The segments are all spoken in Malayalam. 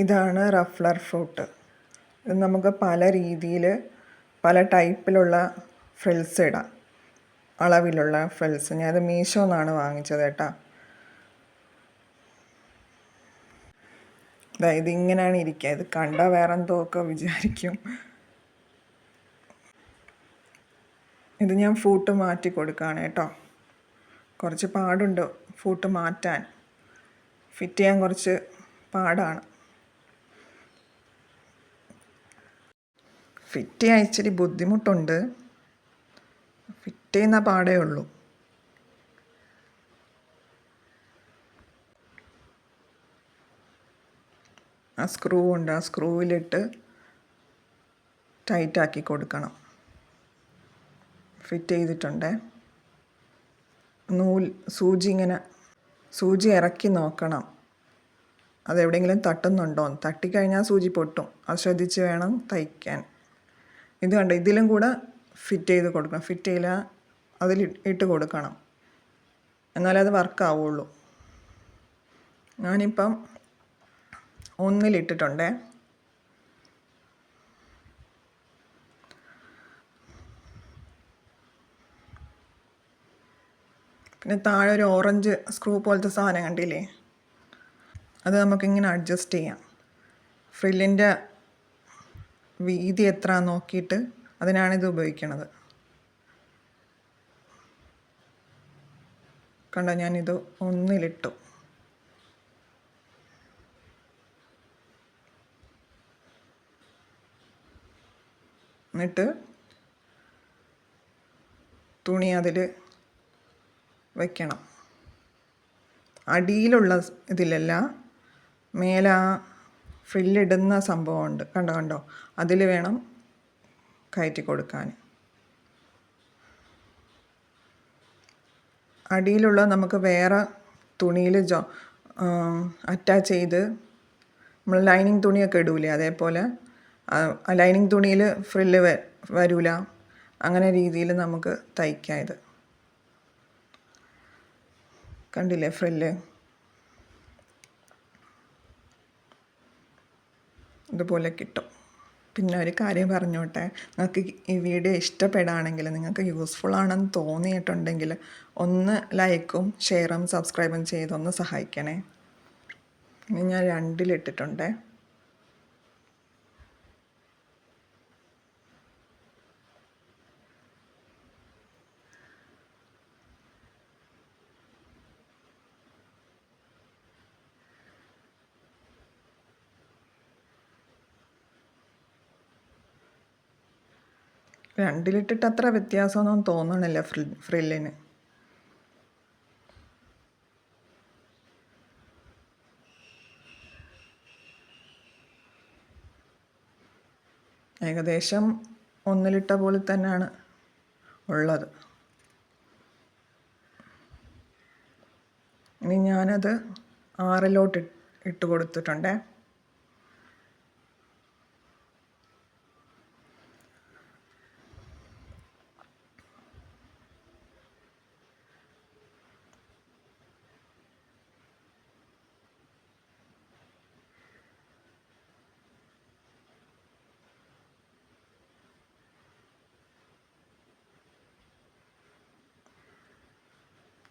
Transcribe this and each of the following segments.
ഇതാണ് റഫ്ലർ ഫ്രൂട്ട്. ഇത് നമുക്ക് പല രീതിയിൽ പല ടൈപ്പിലുള്ള ഫ്രിൽസ് ഇടാം, അളവിലുള്ള ഫ്രിൽസ്. ഞാനത് മീഷോ എന്നാണ് വാങ്ങിച്ചത് കേട്ടോ. ഇതിങ്ങനെയാണ് ഇരിക്കുക. ഇത് കണ്ടാൽ വേറെ എന്തോ ഒക്കെ വിചാരിക്കും. ഇത് ഞാൻ ഫൂട്ട് മാറ്റി കൊടുക്കുകയാണ് കേട്ടോ. കുറച്ച് പാടുണ്ട് ഫൂട്ട് മാറ്റാൻ, ഫിറ്റ് ചെയ്യാൻ കുറച്ച് പാടാണ്. ഫിറ്റ് ചെയ്യാൻ ഇച്ചിരി ബുദ്ധിമുട്ടുണ്ട്, ഫിറ്റ് ചെയ്യുന്ന പാടേ ഉള്ളൂ. ആ സ്ക്രൂ ഉണ്ട്, ആ സ്ക്രൂവിലിട്ട് ടൈറ്റാക്കി കൊടുക്കണം. ഫിറ്റ് ചെയ്തിട്ടുണ്ട്. സൂചി ഇറക്കി നോക്കണം, അതെവിടെയെങ്കിലും തട്ടുന്നുണ്ടോ. തട്ടിക്കഴിഞ്ഞാൽ സൂചി പൊട്ടും, അത് ശ്രദ്ധിച്ച് വേണം തയ്ക്കാൻ. ഇത് കണ്ടോ, ഇതിലും കൂടെ ഫിറ്റ് ചെയ്ത് കൊടുക്കണം. ഫിറ്റ് ചെയ്യില്ല, അതിൽ ഇട്ട് കൊടുക്കണം, എന്നാലേ അത് വർക്കാവുള്ളൂ. ഞാനിപ്പം ഒന്നിലിട്ടിട്ടുണ്ടേ. പിന്നെ താഴെ ഒരു ഓറഞ്ച് സ്ക്രൂ പോലത്തെ സാധനം കണ്ടില്ലേ, അത് നമുക്കിങ്ങനെ അഡ്ജസ്റ്റ് ചെയ്യാം. ഫ്രില്ലിൻ്റെ വീതി എത്ര നോക്കിയിട്ട് അതിനാണിത് ഉപയോഗിക്കണത്. കണ്ടോ, ഞാനിത് ഒന്നിലിട്ടു. എന്നിട്ട് തുണി അതിൽ വയ്ക്കണം. അടിയിലുള്ള ഇതിലല്ല, മേലെ ആ ഫ്രില്ലിടുന്ന സംഭവമുണ്ട്, കണ്ടോ, അതിൽ വേണം കയറ്റി കൊടുക്കാൻ. അടിയിലുള്ള നമുക്ക് വേറെ തുണിയിൽ അറ്റാച്ച് ചെയ്ത് നമ്മൾ ലൈനിങ് തുണിയൊക്കെ ഇടൂലേ, അതേപോലെ ലൈനിങ് തുണിയിൽ ഫ്രില്ല് വരില്ല. അങ്ങനെ രീതിയിൽ നമുക്ക് തയ്ക്കാം. ഇത് കണ്ടില്ലേ ഫ്രില്ല്, ഇതുപോലെ കിട്ടും. പിന്നെ ഒരു കാര്യം പറഞ്ഞോട്ടെ, നിങ്ങൾക്ക് ഈ വീഡിയോ ഇഷ്ടപ്പെടുകയാണെങ്കിൽ, നിങ്ങൾക്ക് യൂസ്ഫുൾ ആണെന്ന് തോന്നിയിട്ടുണ്ടെങ്കിൽ ഒന്ന് ലൈക്കും ഷെയറും സബ്സ്ക്രൈബും ചെയ്തൊന്ന് സഹായിക്കണേ. ഇനി ഞാൻ 2 രണ്ടിലിട്ടിട്ട് അത്ര വ്യത്യാസമൊന്നും തോന്നണില്ല ഫ്രില്ലിന്. ഏകദേശം ഒന്നിലിട്ട പോലെ തന്നെയാണ് ഉള്ളത്. ഇനി ഞാനത് 6 ഇട്ട് കൊടുത്തിട്ടുണ്ടേ.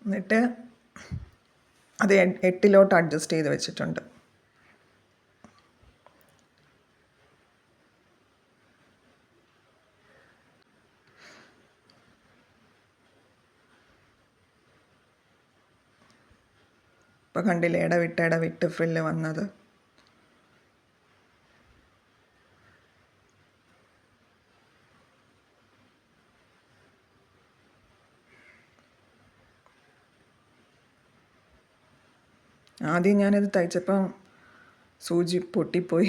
എന്നിട്ട് അത് 8 അഡ്ജസ്റ്റ് ചെയ്ത് വെച്ചിട്ടുണ്ട്. ഇപ്പം കണ്ടില്ലേ, ഇടവിട്ട് ഫ്രില്ല് വന്നത്. ആദ്യം ഞാനിത് തയ്ച്ചപ്പം സൂചി പൊട്ടിപ്പോയി.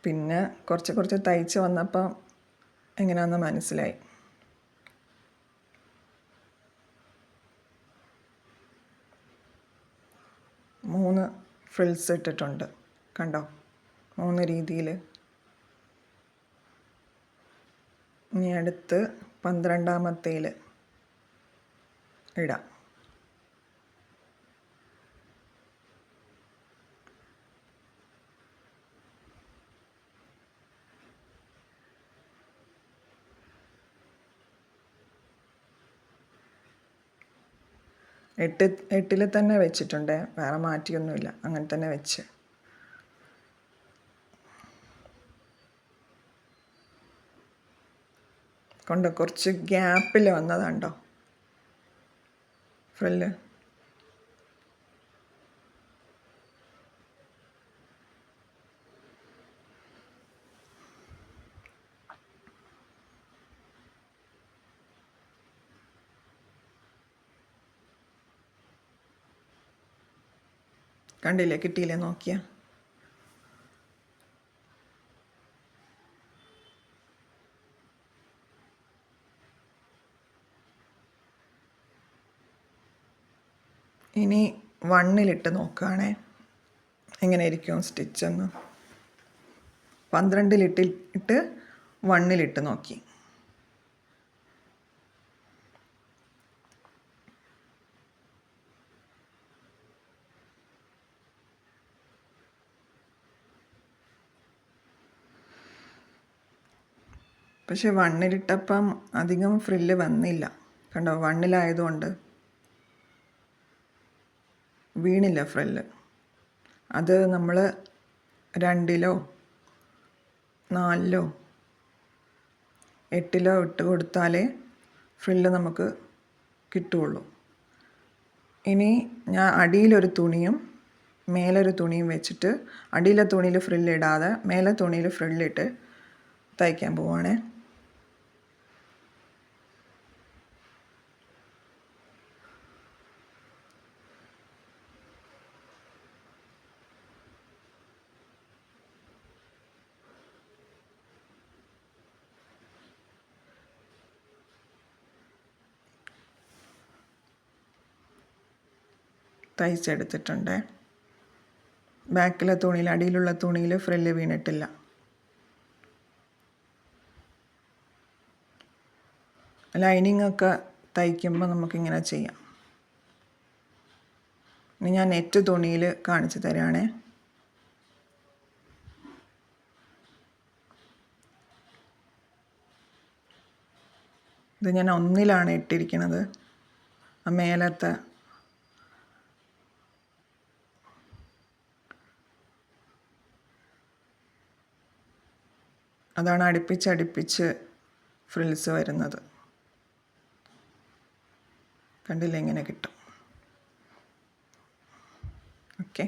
പിന്നെ കുറച്ച് തയ്ച്ച് വന്നപ്പം എങ്ങനെയാണെന്ന് മനസ്സിലായി. മൂന്ന് ഫ്രിൽസ് ഇട്ടിട്ടുണ്ട്, കണ്ടോ, 3 രീതിയിൽ. ഇനി അടുത്ത് 12ാമത്തേൽ ഇടാം. . എട്ടിൽ തന്നെ വെച്ചിട്ടുണ്ട്, വേറെ മാറ്റിയൊന്നുമില്ല, അങ്ങനെ തന്നെ വെച്ച്. കൊണ്ട് കുറച്ച് ഗ്യാപ്പിൽ വന്നതാണ്ടോ ഫ്രില്ല്. കണ്ടില്ലേ, കിട്ടിയില്ലേ, നോക്കിയാ. ഇനി 1-ലിട്ട് നോക്കുകയാണേ എങ്ങനെ ഇരിക്കും സ്റ്റിച്ചെന്ന്. 12-ലിട്ട് 1-ലിട്ട് നോക്കി. പക്ഷെ 1-ലിട്ടപ്പം അധികം ഫ്രില്ല് വന്നില്ല, കണ്ടോ. 1-ലായതുകൊണ്ട് വീണില്ല ഫ്രില്ല്. അത് നമ്മൾ 2-ലോ 4-ലോ 8-ലോ ഇട്ട് കൊടുത്താലേ ഫ്രില്ല് നമുക്ക് കിട്ടുകയുള്ളൂ. ഇനി ഞാൻ അടിയിലൊരു തുണിയും മേലൊരു തുണിയും വെച്ചിട്ട് അടിയിലെ തുണിയിൽ ഫ്രില്ലിടാതെ മേലെ തുണിയിൽ ഫ്രില്ലിട്ട് തയ്ക്കാൻ പോവുകയാണേ. തയ്ച്ചെടുത്തിട്ടുണ്ട്. ബാക്കിലെ തുണിയിൽ, അടിയിലുള്ള തുണിയിൽ ഫ്രില്ല് വീണിട്ടില്ല. ലൈനിങ് ഒക്കെ തയ്ക്കുമ്പോൾ നമുക്കിങ്ങനെ ചെയ്യാം. ഇനി ഞാൻ നെറ്റ് തുണിയിൽ കാണിച്ചു തരാണേ. ഇത് ഞാൻ 1-ലാണ് ഇട്ടിരിക്കുന്നത്. ആ മേലത്തെ അതാണ് അടുപ്പിച്ചടുപ്പിച്ച് ഫ്രിൽസ് വരുന്നത്. കണ്ടില്ല, എങ്ങനെ കിട്ടും. ഓക്കെ.